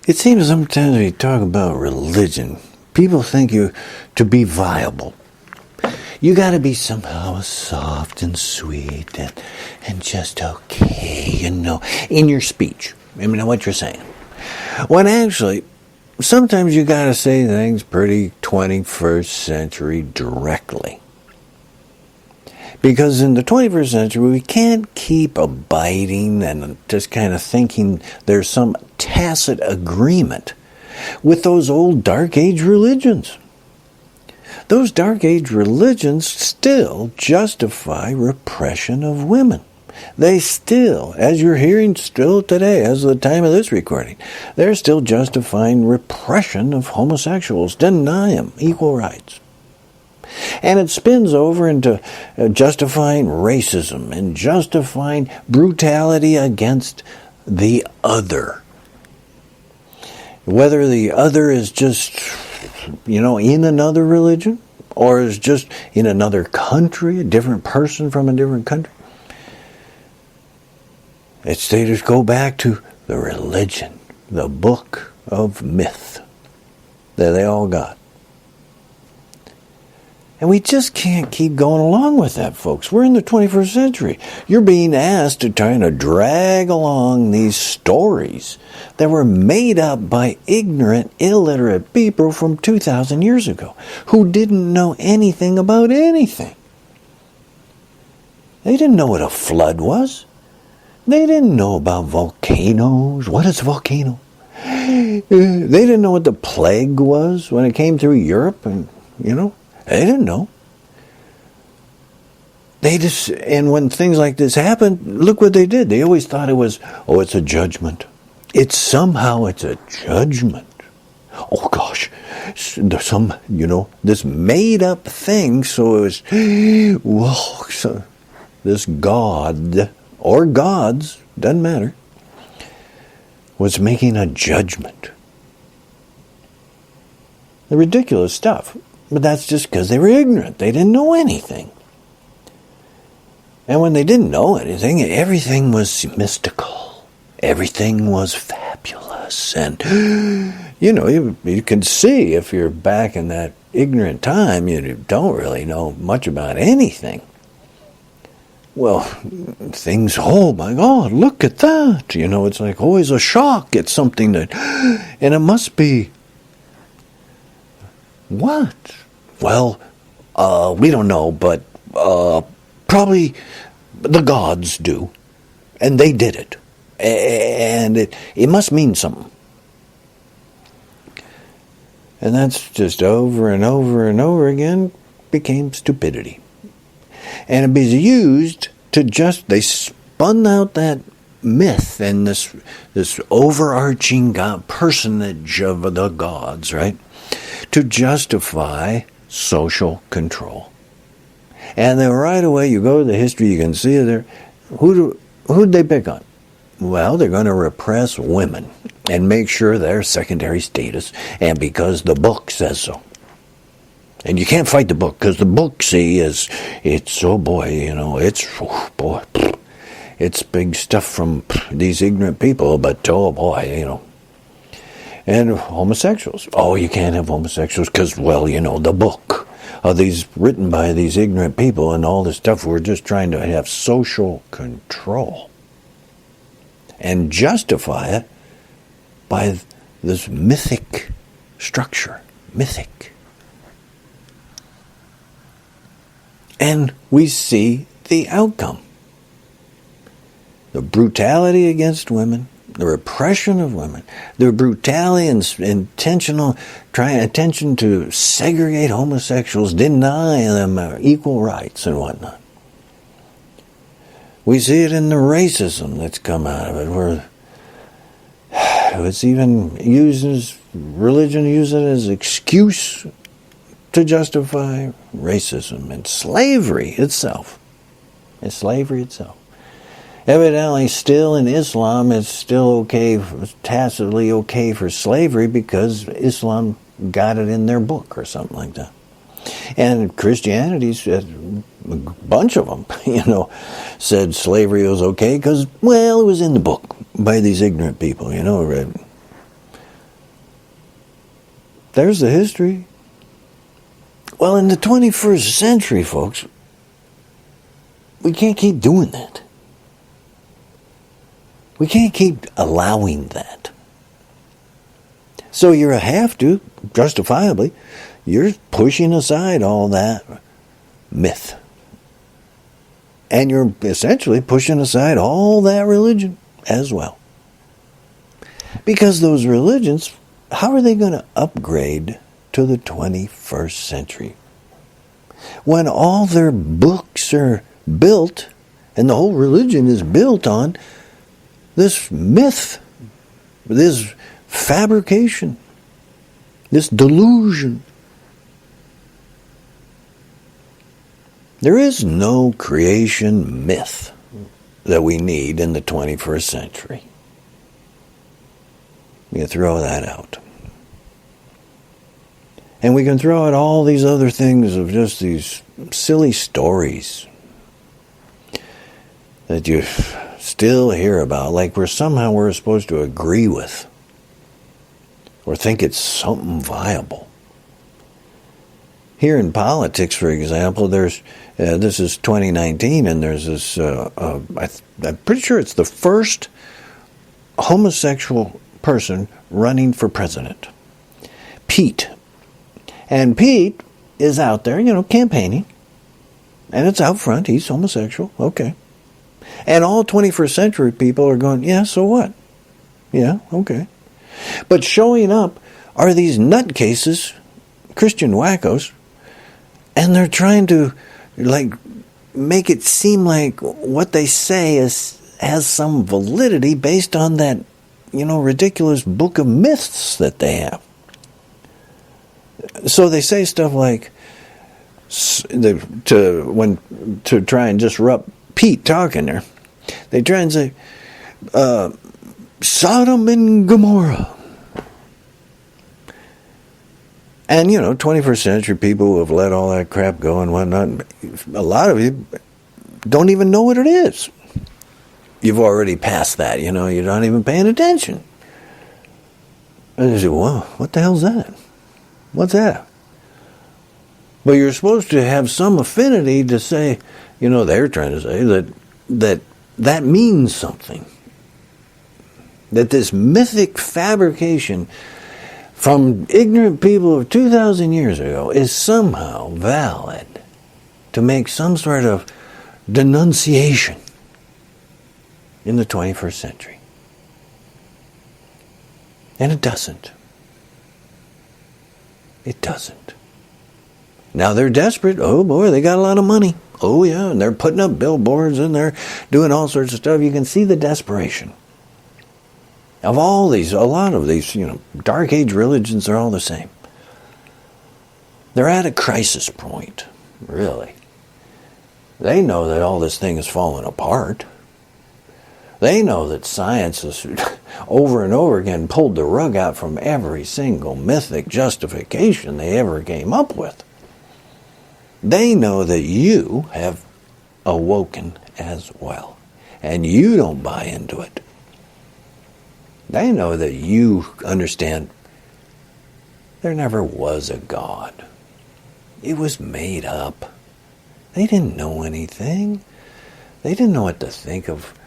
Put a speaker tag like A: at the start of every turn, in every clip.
A: It seems sometimes when you talk about religion, people think you to be viable. You got to be somehow soft and sweet and just okay, in your speech. I mean, what you're saying. When actually, sometimes you got to say things pretty 21st century directly. Because in the 21st century, we can't keep abiding and just kind of thinking there's some tacit agreement with those old Dark Age religions. Those Dark Age religions still justify repression of women. They still, as you're hearing still today, as of the time of this recording, they're still justifying repression of homosexuals, deny them equal rights. And it spins over into justifying racism and justifying brutality against the other. Whether the other is just, in another religion, or is just in another country, a different person from a different country. They just go back to the religion, the book of myth that they all got. And we just can't keep going along with that, folks. We're in the 21st century. You're being asked to try to drag along these stories that were made up by ignorant, illiterate people from 2,000 years ago who didn't know anything about anything. They didn't know what a flood was. They didn't know about volcanoes. What is a volcano? They didn't know what the plague was when it came through Europe, and, they didn't know. And when things like this happened, look what they did. They always thought it was, it's a judgment. It's a judgment. Oh gosh, there's some, this made up thing. So it was, this God, or gods, doesn't matter, was making a judgment. The ridiculous stuff. But that's just because they were ignorant. They didn't know anything. And when they didn't know anything, everything was mystical. Everything was fabulous. And, you can see if you're back in that ignorant time, you don't really know much about anything. Well, things, oh my God, look at that. It's like always a shock. It's something that, and it must be, what? Well, we don't know, but probably the gods do. And they did it. And it must mean something. And that's just over and over and over again became stupidity. And it was used to they spun out that myth and this overarching personage of the gods, right? To justify social control. And then right away, you go to the history, you can see there, who'd they pick on? Well, they're going to repress women and make sure they're secondary status, and because the book says so. And you can't fight the book, because the book, it's big stuff from these ignorant people, but And homosexuals. Oh, you can't have homosexuals because, the book of these written by these ignorant people and all this stuff. We're just trying to have social control and justify it by this mythic structure. Mythic. And we see the outcome. The brutality against women, the repression of women, the brutality and intention to segregate homosexuals, deny them equal rights and whatnot. We see it in the racism that's come out of it, where it's even religion uses it as excuse to justify racism and slavery itself. It's slavery itself. Evidently, still in Islam, it's still tacitly okay for slavery because Islam got it in their book or something like that. And Christianity's, a bunch of them, said slavery was okay because, it was in the book by these ignorant people, There's the history. Well, in the 21st century, folks, we can't keep doing that. We can't keep allowing that. So you have to, justifiably, you're pushing aside all that myth. And you're essentially pushing aside all that religion as well. Because those religions, how are they going to upgrade to the 21st century? When all their books are built, and the whole religion is built on this myth, this fabrication, this delusion. There is no creation myth that we need in the 21st century. You throw that out. And we can throw out all these other things of just these silly stories that you still hear about, like we're supposed to agree with or think it's something viable. Here in politics, for example, there's this is 2019, and there's this. I'm pretty sure it's the first homosexual person running for president, Pete. And Pete is out there, campaigning, and it's out front. He's homosexual, okay. And all 21st century people are going, yeah, so what? Yeah, okay. But showing up are these nutcases, Christian wackos, and they're trying to, make it seem like what they say has some validity based on that, ridiculous book of myths that they have. So they say stuff like, to try and disrupt Pete talking there, they try and say, Sodom and Gomorrah. And, 21st century people who have let all that crap go and whatnot, a lot of you don't even know what it is. You've already passed that, you're not even paying attention. And you say, well, what the hell's that? What's that? But you're supposed to have some affinity to say, they're trying to say that means something. That this mythic fabrication from ignorant people of 2,000 years ago is somehow valid to make some sort of denunciation in the 21st century. And it doesn't. It doesn't. Now they're desperate. Oh boy, they got a lot of money. Oh yeah, and they're putting up billboards and they're doing all sorts of stuff. You can see the desperation. Of all these, a lot of these, Dark Age religions are all the same. They're at a crisis point, really. They know that all this thing is falling apart. They know that science has over and over again pulled the rug out from every single mythic justification they ever came up with. They know that you have awoken as well, and you don't buy into it. They know that you understand there never was a God. It was made up. They didn't know anything. They didn't know what to think of.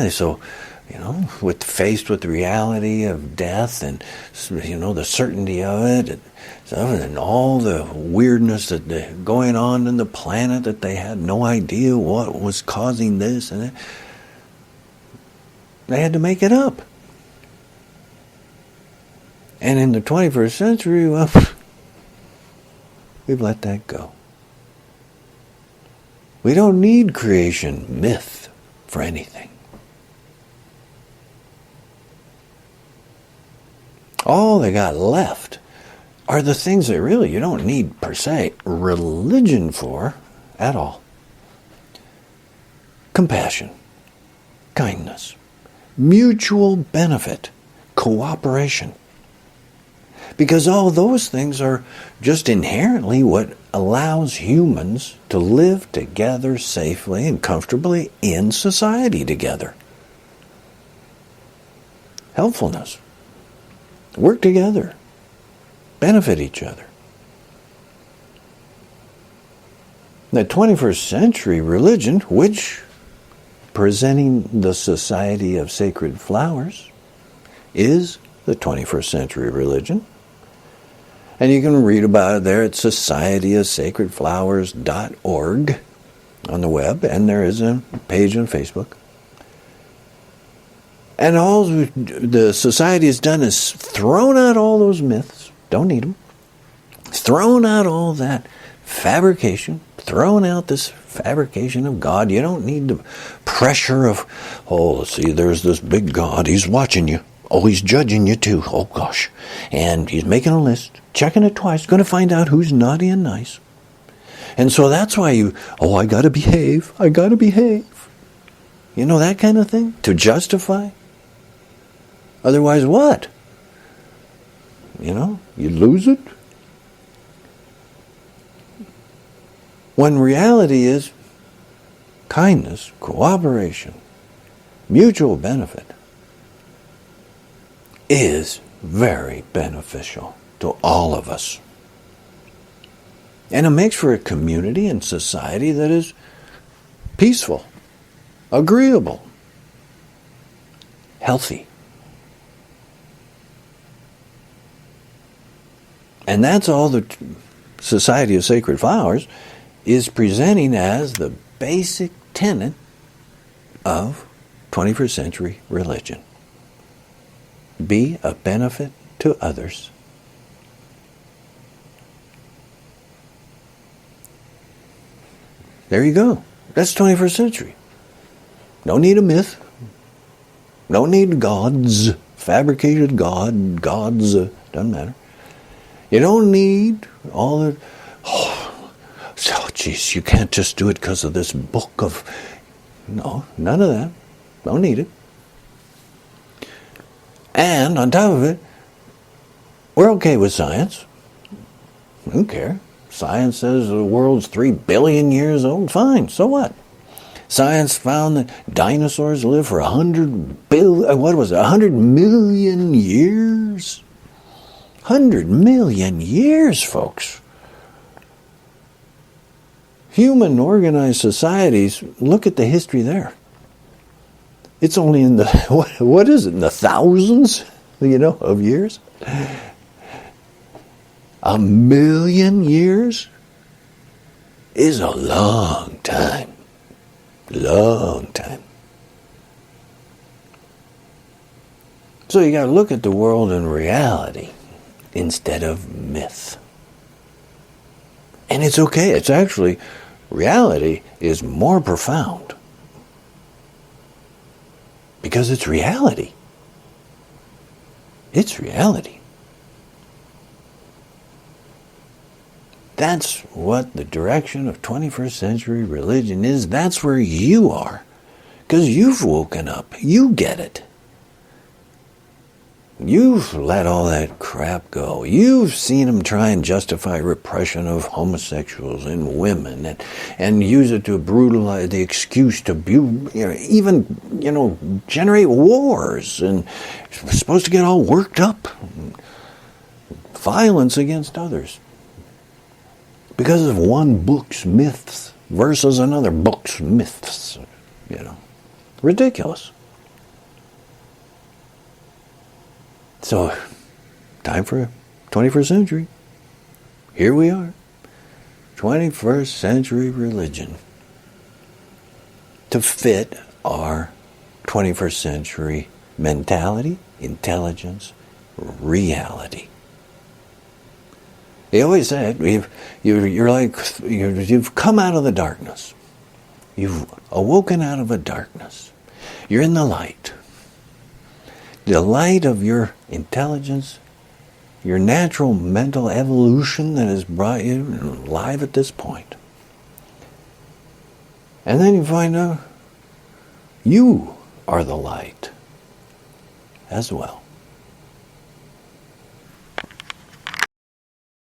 A: So, faced with the reality of death and, the certainty of it and stuff, and all the weirdness that going on in the planet that they had no idea what was causing this and that. They had to make it up. And in the 21st century, well, we've let that go. We don't need creation myth for anything. All they got left are the things that really you don't need, per se, religion for at all. Compassion, kindness, mutual benefit, cooperation. Because all those things are just inherently what allows humans to live together safely and comfortably in society together. Helpfulness. Work together. benefit each other. The 21st century religion, which presenting the Society of Sacred Flowers, is the 21st century religion. And you can read about it there at societyofsacredflowers.org on the web, and there is a page on Facebook. And all the society has done is thrown out all those myths. Don't need them. Thrown out all that fabrication. Thrown out this fabrication of God. You don't need the pressure of, oh, see, there's this big God. He's watching you. Oh, he's judging you too. Oh, gosh. And he's making a list, checking it twice, going to find out who's naughty and nice. And so that's why I got to behave. I got to behave. You know, that kind of thing? To justify? Otherwise what? You know, you lose it. When reality is kindness, cooperation, mutual benefit is very beneficial to all of us. And it makes for a community and society that is peaceful, agreeable, healthy. And that's all the Society of Sacred Flowers is presenting as the basic tenet of 21st century religion. Be a benefit to others. There you go. That's 21st century. Don't need a myth. Don't need gods, fabricated gods, doesn't matter. You don't need all the, geez, you can't just do it because of this book of, no, none of that. Don't need it. And on top of it, we're okay with science. I don't care. Science says the world's 3 billion years old. Fine, so what? Science found that dinosaurs live for 100 million years? 100 million years, folks. Human organized societies, look at the history there. It's only in the, what is it, in the thousands, of years? 1 million years is a long time. Long time. So you got to look at the world in reality instead of myth. And it's okay. It's actually, reality is more profound. Because it's reality. It's reality. That's what the direction of 21st century religion is. That's where you are. Because you've woken up. You get it. You've let all that crap go. You've seen them try and justify repression of homosexuals and women and use it to brutalize, the excuse to even generate wars, and we're supposed to get all worked up. Violence against others. Because of one book's myths versus another book's myths. Ridiculous. So, time for 21st century. Here we are. 21st century religion. To fit our 21st century mentality, intelligence, reality. They always said, you've come out of the darkness. You've awoken out of a darkness. You're in the light. The light of your intelligence, your natural mental evolution that has brought you alive at this point. And then you find out you are the light as well.